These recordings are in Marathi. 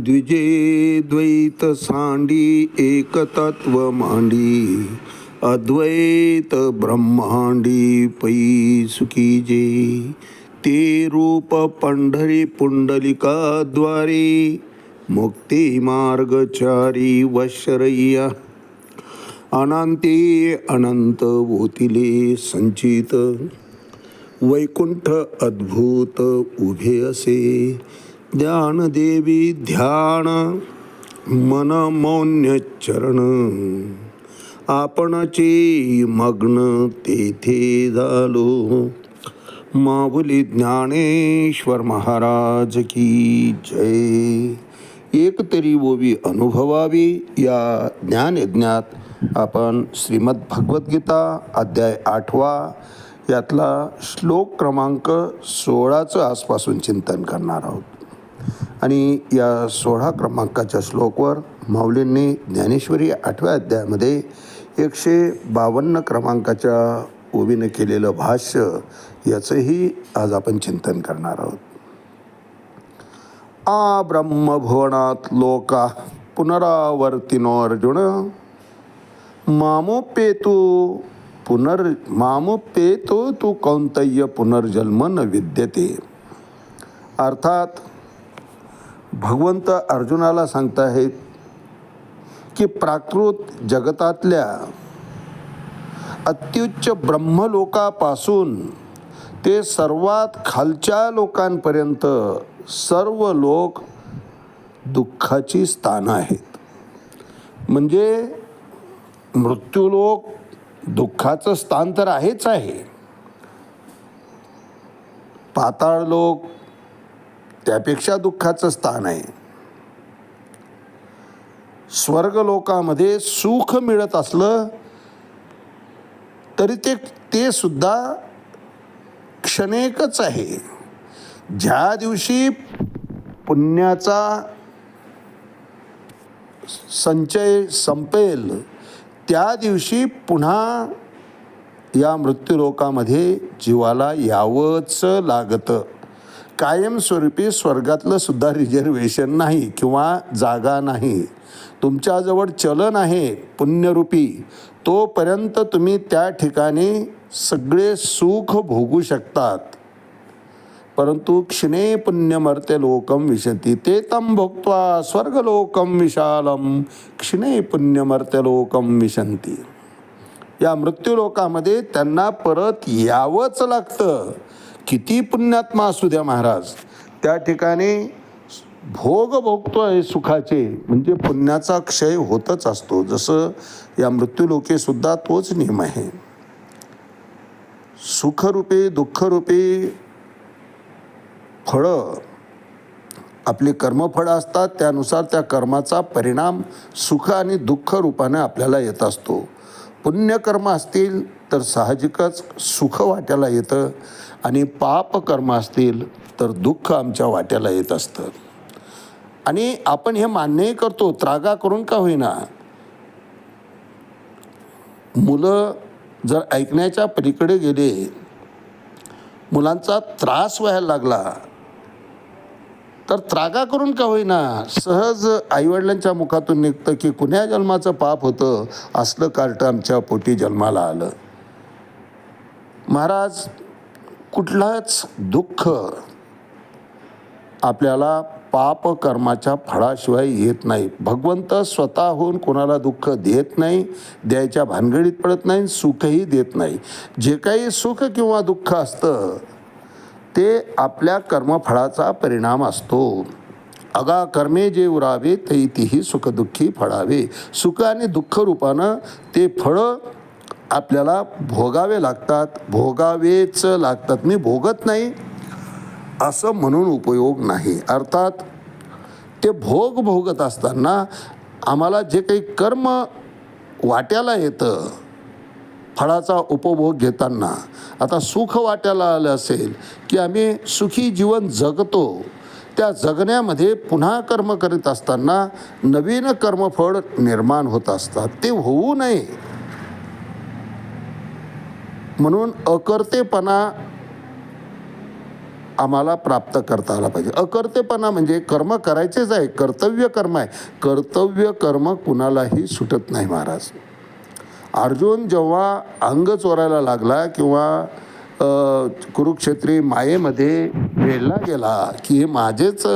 द्विजे द्वैत सांडी एक तत्व मांडी अद्वैत ब्रह्मांडी पै सुखी जे ते रूप पंढरी पुंडलिकाद्वारे मुक्ती मार्गचारी वशरय्या अनंते अनंत होतिले संचित वैकुंठ अद्भुत उभे असे ज्ञानदेवी ध्यान मन मौन्य चरण आपणचे मग्न तेथे झालो माऊली ज्ञानेश्वर महाराज की जय. एक तरी ओवी अनुभवावी या ज्ञानयज्ञात आपण श्रीमद भगवद्गीता अध्याय 8 यातला श्लोक क्रमांक 16चं आजपासून चिंतन करणार आहोत. आणि या 16 क्रमांकाच्या श्लोकवर माऊलींनी ज्ञानेश्वरी 8व्या अध्यायामध्ये 152 क्रमांकाच्या ओवीने केलेलं भाष्य याचंही आज आपण चिंतन करणार आहोत. आ ब्रह्मभुवनात लोका पुनरावर्तिनो अर्जुन मामोपेतो तू कौंतय्य पुनर्जन्म न विद्यते. अर्थात भगवंत अर्जुनाला सांगताहेत की प्राकृत जगतातल्या अत्युच्च ब्रह्मलोकापासून ते सर्वात खालच्या लोकांपर्यंत सर्व लोक दुःखाची स्थानं आहेत. म्हणजे मृत्यूलोक दुःखाचं स्थान तर आहेच आहे. पाताळ लोक त्यापेक्षा दुःखाचं स्थान आहे. स्वर्गलोकामध्ये सुख मिळत असलं तरी ते सुद्धा क्षणिकच आहे. ज्या दिवशी पुण्याचा संचय संपेल त्या दिवशी पुन्हा या मृत्यूलोकामध्ये जीवाला यावंच लागतं. कायमस्वरूपी स्वर्गातलं सुद्धा रिझर्वेशन नाही किंवा जागा नाही. तुमच्याजवळ चलन आहे पुण्यरूपी, तोपर्यंत तुम्ही त्या ठिकाणी सगळे सुख भोगू शकतात. परंतु क्षणे पुण्यमर्त्य लोकम विशती ते तम भोक्त्वा स्वर्गलोकम विशालम क्षणे पुण्यमर्त्य लोकम विशंती. या मृत्यूलोकामध्ये त्यांना परत यावंच लागतं. किती पुण्यात्मा असू द्या महाराज, त्या ठिकाणी भोग भोगतोय सुखाचे म्हणजे पुण्याचा क्षय होतच असतो. जसं या मृत्यूलोके सुद्धा तोच नियम आहे. सुखरूपी दुःखरूपी फळं आपली कर्मफळं असतात. त्यानुसार त्या कर्माचा परिणाम सुख आणि दुःख रूपाने आपल्याला येत असतो. पुण्यकर्म असतील तर साहजिकच सुख वाट्याला येतं आणि पापकर्म असतील तर दुःख आमच्या वाट्याला येत असतं. आणि आपण हे मान्यही करतो, त्रागा करून का होईना. मुलं जर ऐकण्याच्या पलीकडे गेले, मुलांचा त्रास व्हायला लागला तर त्रागा करून का होईना सहज आईवडिलांच्या मुखातून निघतं की कुण्या जन्माचं पाप होतं, असलं कार्ट आमच्या पोटी जन्माला आलं. महाराज, कुठलंच दुःख आपल्याला पाप कर्माच्या फळाशिवाय येत नाही. भगवंत स्वतःहून कोणाला दुःख देत नाही, द्यायच्या भानगडीत पडत नाही, सुखही देत नाही. जे काही सुख किंवा दुःख असतं ते आपल्या कर्मफळाचा परिणाम असतो. अगा कर्मे जे उरावे तैतीही सुखदुःखी फळावे. सुख आणि दुःख रूपानं ते फळं आपल्याला भोगावे लागतात, भोगावेच लागतात. मी भोगत नाही असं म्हणून उपयोग नाही. अर्थात ते भोगत असताना आम्हाला जे काही कर्म वाट्याला येतं फळाचा उपभोग घेताना, आता सुख वाट्याला आलं असेल की आम्ही सुखी जीवन जगतो, त्या जगण्यामध्ये पुन्हा कर्म करीत असताना नवीन कर्मफळ निर्माण होत असतात. ते होऊ नये म्हणून अकर्तेपणा आम्हाला प्राप्त करता आला पाहिजे. अकर्तेपणा म्हणजे कर्म करायचेच आहे, कर्तव्य कर्म आहे. कर्तव्य कर्म कुणालाही सुटत नाही महाराज. अर्जुन जेव्हा अंग चोरायला लागला किंवा कुरुक्षेत्री मायेमध्ये वेढला गेला की हे माझेच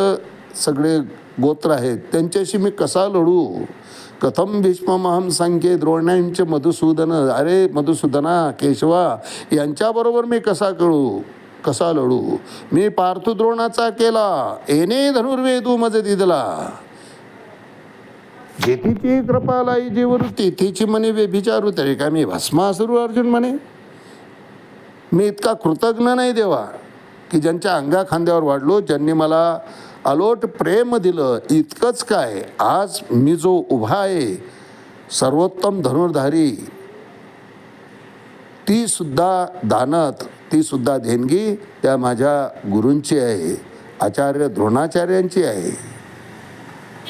सगळे गोत्र आहेत, त्यांच्याशी मी कसा लढू, कथम भीष्महम संख्ये द्रोणांचे मधुसूदन, अरे मधुसूदना केशवा यांच्याबरोबर मी कसा लढू. मी पार्थ द्रोणाचा केला, येणे धनुर्वेदू मज दिदला. जेथीची कृपालाई जीवरू तेथीची म्हणे व्यभिचारू, तरी का मी भस्मासुरू. अर्जुन म्हणे मी इतका कृतज्ञ नाही देवा की ज्यांच्या अंगा खांद्यावर वाढलो, ज्यांनी मला अलोट प्रेम दिलं. इतकंच काय, आज मी जो उभा आहे सर्वोत्तम धनुर्धारी, ती सुद्धा दानत, ती सुद्धा देणगी त्या माझ्या गुरूंची आहे, आचार्य द्रोणाचार्यांची आहे.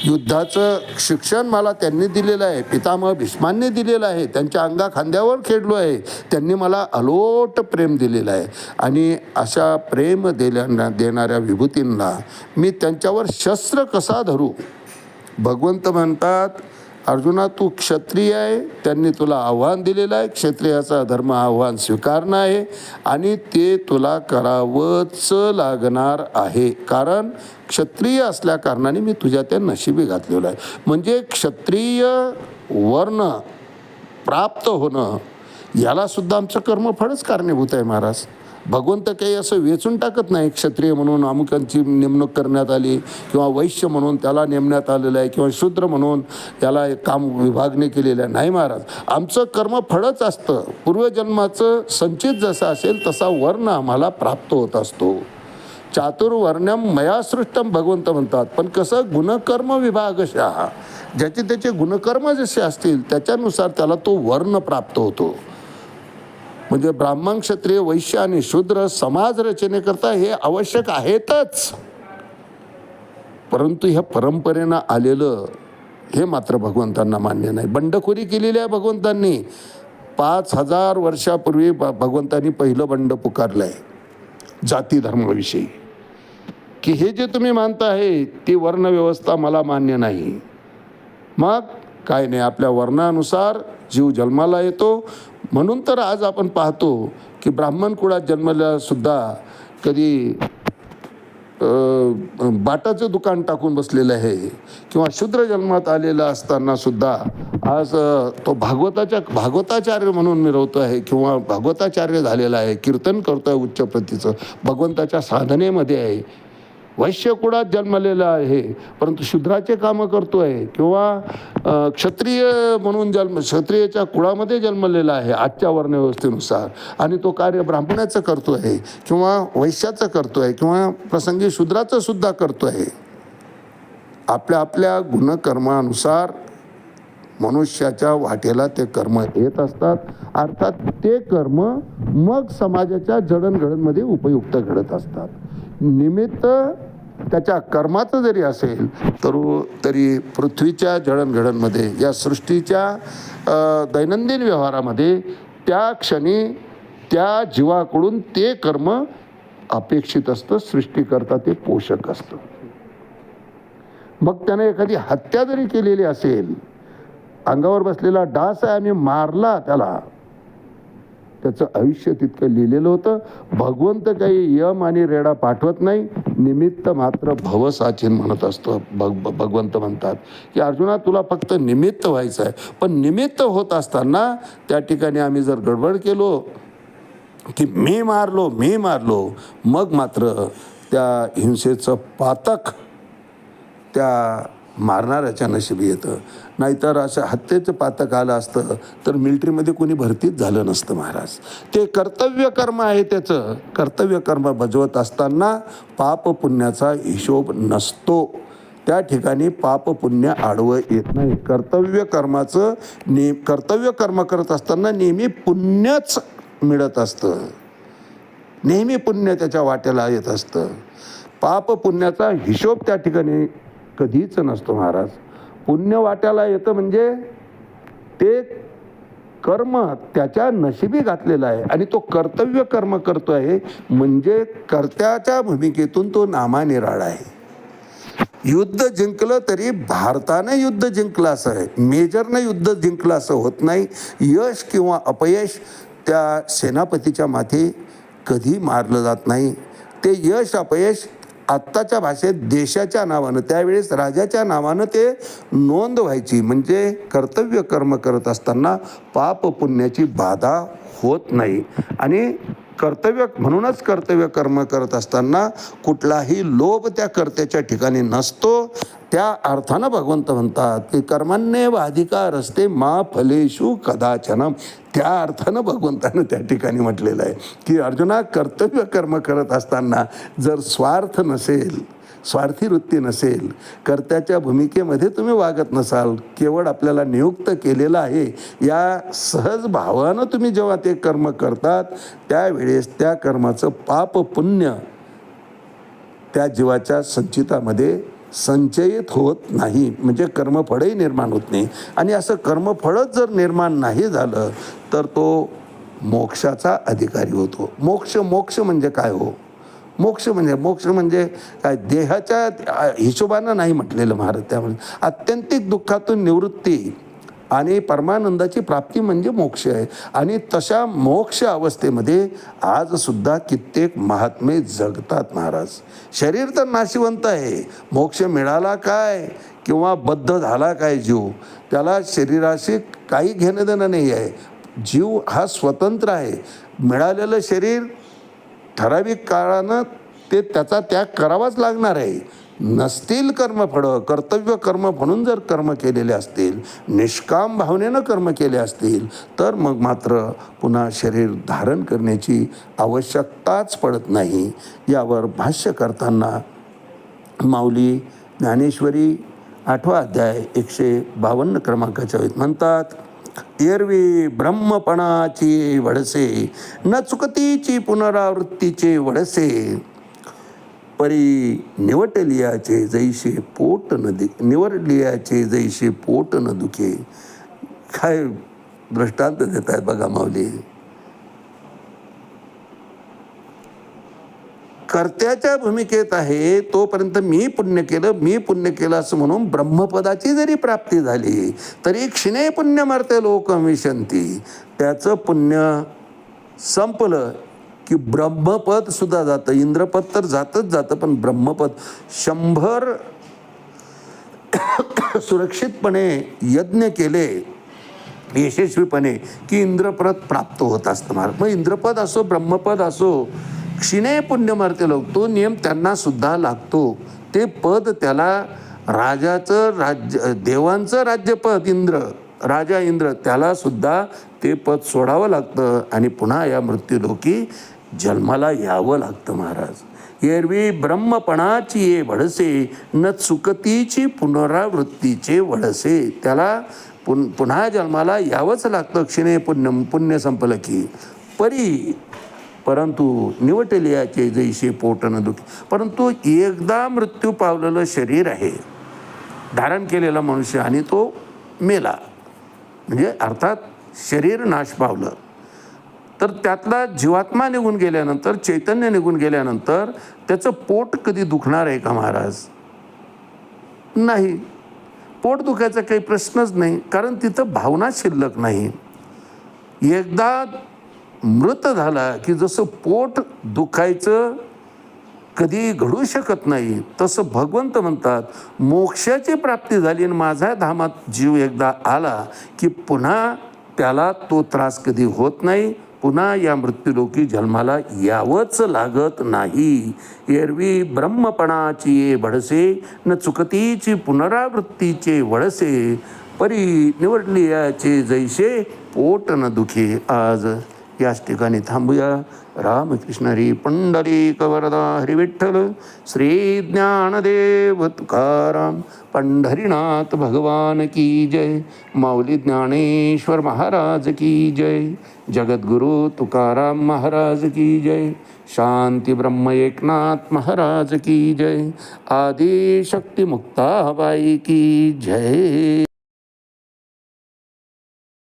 युद्धाचं शिक्षण मला त्यांनी दिलेलं आहे, पितामह भीष्मांनी दिलेलं आहे. त्यांच्या अंगा खांद्यावर खेळलो आहे, त्यांनी मला अलोट प्रेम दिलेलं आहे. आणि अशा प्रेम देणाऱ्या विभूतींना मी त्यांच्यावर शस्त्र कसा धरू. भगवंत म्हणतात, अर्जुना तू क्षत्रिय आहे, त्यांनी तुला आव्हान दिलेलं आहे. क्षत्रियाचा धर्म आव्हान स्वीकारणं आहे आणि ते तुला करावंच लागणार आहे, कारण क्षत्रिय असल्या कारणाने मी तुझ्या त्या नशिबी घातलेलं आहे. म्हणजे क्षत्रिय वर्ण प्राप्त होणं याला सुद्धा आमचं कर्मफळच कारणीभूत आहे महाराज. भगवंत काही असं वेचून टाकत नाही, क्षत्रिय म्हणून अमुकांची नेमणूक करण्यात आली किंवा वैश्य म्हणून त्याला नेमण्यात आलेलं आहे किंवा शूद्र म्हणून त्याला एक काम विभागणी केलेलं आहे. नाही महाराज, आमचं कर्मफळच असतं. पूर्वजन्माचं संचित जसं असेल तसा वर्ण आम्हाला प्राप्त होत असतो. चातुर्वर्ण्यम मया सृष्टम भगवंत म्हणतात. पण कसं, गुणकर्म विभागशः, ज्याचे त्याचे गुणकर्म जसे असतील त्याच्यानुसार त्याला तो वर्ण प्राप्त होतो. म्हणजे ब्राह्मण, क्षत्रिय, वैश्य आणि शूद्र समाज रचनेकरता हे आवश्यक आहेतच, परंतु ह्या परंपरेनं आलेलं हे मात्र भगवंतांना मान्य नाही. बंडखोरी केलेली आहे भगवंतांनी. 5000 वर्षापूर्वी भगवंतांनी पहिलं बंड पुकारलं आहे जाती धर्माविषयी, की हे जे तुम्ही मानता आहे ती वर्णव्यवस्था मला मान्य नाही. मग काय नाही, आपल्या वर्णानुसार जीव जन्माला येतो. म्हणून तर आज आपण पाहतो की ब्राह्मण कुळात जन्मलेला सुद्धा कधी बाटाचं दुकान टाकून बसलेलं आहे किंवा शूद्र जन्मात आलेला असताना सुद्धा आज तो भागवताचार्य म्हणून मिरवतो आहे किंवा भागवताचार्य झालेला आहे, कीर्तन करतो आहे उच्च प्रतीचं, भगवंताच्या साधनेमध्ये आहे. वैश्य कुळात जन्मलेला आहे परंतु शूद्राचे कामं करतो आहे किंवा क्षत्रिय म्हणून क्षत्रियच्या कुळामध्ये जन्मलेला आहे आजच्या वर्णव्यवस्थेनुसार आणि तो कार्य ब्राह्मणाचं करतो आहे किंवा वैश्याचं करतो आहे किंवा प्रसंगी शूद्राचं सुद्धा करतो आहे. आपल्या आपल्या गुणकर्मानुसार मनुष्याच्या वाटेला ते कर्म येत असतात. अर्थात ते कर्म मग समाजाच्या जडणघडणमध्ये उपयुक्त घडत असतात. निमित्त त्याच्या कर्माचं जरी असेल तरी पृथ्वीच्या जडणघडणमध्ये, या सृष्टीच्या दैनंदिन व्यवहारामध्ये त्या क्षणी त्या जीवाकडून ते कर्म अपेक्षित असतं. सृष्टीकरता ते पोषक असतं. मग त्याने एखादी हत्या जरी केलेली असेल, अंगावर बसलेला डास आहे आम्ही मारला त्याला, त्याचं आयुष्य तितकं लिहिलेलं होतं. भगवंत काही यम आणि रेडा पाठवत नाही, निमित्त मात्र भवसाचिन म्हणत असतो. भगवंत म्हणतात की अर्जुना तुला फक्त निमित्त व्हायचं आहे. पण निमित्त होत असताना त्या ठिकाणी आम्ही जर गडबड केलो की मी मारलो मग मात्र त्या हिंसेचं पातक त्या मारणाऱ्याच्या नशिबी येतं. नाहीतर असं हत्येचं पातक आलं असतं तर मिलिटरीमध्ये कोणी भरतीच झालं नसतं महाराज. ते कर्तव्य कर्म आहे, त्याचं कर्तव्य कर्म बजावत असताना पाप पुण्याचा हिशोब नसतो. त्या ठिकाणी पाप पुण्य आडवं येत नाही. कर्तव्य कर्म करत असताना नेहमी पुण्यच मिळत असतं, नेहमी पुण्य त्याच्या वाट्याला येत असतं. पाप पुण्याचा हिशोब त्या ठिकाणी कधीच नसतो महाराज. पुण्य वाट्याला येतं म्हणजे ते कर्म त्याच्या नशिबी घातलेला आहे आणि तो कर्तव्य कर्म करतो आहे, म्हणजे कर्त्याच्या भूमिकेतून तो नामानिराळा आहे. युद्ध जिंकलं तरी भारतानं युद्ध जिंकलं असं आहे, मेजरनं युद्ध जिंकलं असं होत नाही. यश किंवा अपयश त्या सेनापतीच्या माथे कधी मारलं जात नाही. ते यश अपयश आत्ताच्या भाषेत देशाच्या नावानं, त्यावेळेस राजाच्या नावानं ते नोंद व्हायची. म्हणजे कर्तव्य कर्म करत असताना पाप पुण्याची बाधा होत नाही. आणि म्हणूनच कर्तव्य कर्म करत असताना कुठलाही लोभ त्या कर्त्याच्या ठिकाणी नसतो. त्या अर्थानं भगवंत म्हणतात की कर्मण्येवाधिकारस्ते मा फलेषु कदाचनम. त्या अर्थानं भगवंतानं त्या ठिकाणी म्हटलेलं आहे की अर्जुना, कर्तव्य कर्म करत असताना जर स्वार्थ नसेल, स्वार्थी वृत्ती नसेल, कर्त्याच्या भूमिकेमध्ये तुम्ही वागत नसाल, केवळ आपल्याला नियुक्त केलेलं आहे या सहज भावानं तुम्ही जेव्हा ते कर्म करतात, त्यावेळेस त्या कर्माचं पाप पुण्य त्या जीवाच्या संचितामध्ये संचयित होत नाही. म्हणजे कर्मफळही निर्माण होत नाही. आणि असं कर्मफळच जर निर्माण नाही झालं तर तो मोक्षाचा अधिकारी होतो. मोक्ष म्हणजे काय हो? मोक्ष म्हणजे काय? देहाच्या हिशोबानं नाही म्हटलेलं महाराज. त्यामुळे आत्यंतिक दुःखातून निवृत्ती आणि परमानंदाची प्राप्ती म्हणजे मोक्ष आहे. आणि तशा मोक्ष अवस्थेमध्ये आजसुद्धा कित्येक महात्मे जगतात महाराज. शरीर तर नाशिवंत आहे, मोक्ष मिळाला काय किंवा बद्ध झाला काय जीव, त्याला शरीराशी काही घेणं देणं नाही आहे. जीव हा स्वतंत्र आहे. मिळालेलं शरीर ठराविक काळानं त्याचा त्याग करावाच लागणार आहे. नसतील कर्मफळं, कर्तव्य कर्म म्हणून जर कर्म केलेले असतील, निष्काम भावनेनं कर्म केले असतील, तर मग मात्र पुन्हा शरीर धारण करण्याची आवश्यकताच पडत नाही. यावर भाष्य करताना माऊली ज्ञानेश्वरी 8वा अध्याय 152 क्रमांकाच्या वेळी म्हणतात, एरवी ब्रह्मपणाची वडसे न चुकतीची पुनरावृत्तीचे वडसे, परी निवटलियाचे जैसे पोट न दुखे. काय दृष्टांत देत आहेत बघा माऊली. कर्त्याच्या भूमिकेत आहे तोपर्यंत मी पुण्य केलं असं म्हणून ब्रह्मपदाची जरी प्राप्ती झाली तरी क्षिणे पुण्य मर्त्य लोक विशंती. त्याचं पुण्य संपलं की ब्रह्मपद सुद्धा जातं. इंद्रपद तर जातं पण ब्रह्मपद 100 सुरक्षितपणे यज्ञ केले यशस्वीपणे की इंद्रपद प्राप्त होत असतं महाराज. मग इंद्रपद असो ब्रह्मपद असो, क्षिणे पुण्य मर्त्य लोक, तो नियम त्यांना सुद्धा लागतो. ते पद त्याला राजाचं राज्य, देवांचं राज्यपद राजा इंद्र, त्याला सुद्धा ते पद सोडावं लागतं आणि पुन्हा या मृत्यूलोकी जन्माला यावं लागतं महाराज. एरवी ब्रह्मपणाची ये वडसे न चुकतीची पुनरावृत्तीचे वडसे. त्याला पुन्हा जन्माला यावंच लागतं क्षिणे पुण्य संपलं की. परंतु निवटलियाचे जैसे पोट न दुखे. परंतु एकदा मृत्यू पावलेलं शरीर आहे, धारण केलेला मनुष्य, आणि तो मेला म्हणजे अर्थात शरीर नाश पावलं, तर त्यातला जीवात्मा निघून गेल्यानंतर, चैतन्य निघून गेल्यानंतर त्याचं पोट कधी दुखणार आहे का महाराज? नाही. पोट दुखायचा काही प्रश्नच नाही, कारण तिथं भावना शिल्लक नाही. एकदा मृत झाला की जसं पोट दुखायचं कधी घडू शकत नाही, तसं भगवंत म्हणतात मोक्षाची प्राप्ती झाली आणि माझ्या धामात जीव एकदा आला की पुन्हा त्याला तो त्रास कधी होत नाही, पुन्हा या मृत्यूलोकी जन्माला यावंच लागत नाही. एरवी ब्रह्मपणाची ये भडसे न चुकतीची पुनरावृत्तीचे वळसे, परी निवडलियाचे जैसे पोट न दुखे. आज याच ठिकाणी थांबूया. रामकृष्ण हरी पंढरीक वरदा हरी विठ्ठल. श्री ज्ञानदेव तुकाराम पंढरीनाथ भगवान की जय. माऊली ज्ञानेश्वर महाराज की जय. जगद्गुरु तुकाराम महाराज की जय. शांती ब्रह्म एकनाथ महाराज की जय. आदिशक्ती मुक्ताबाई की जय.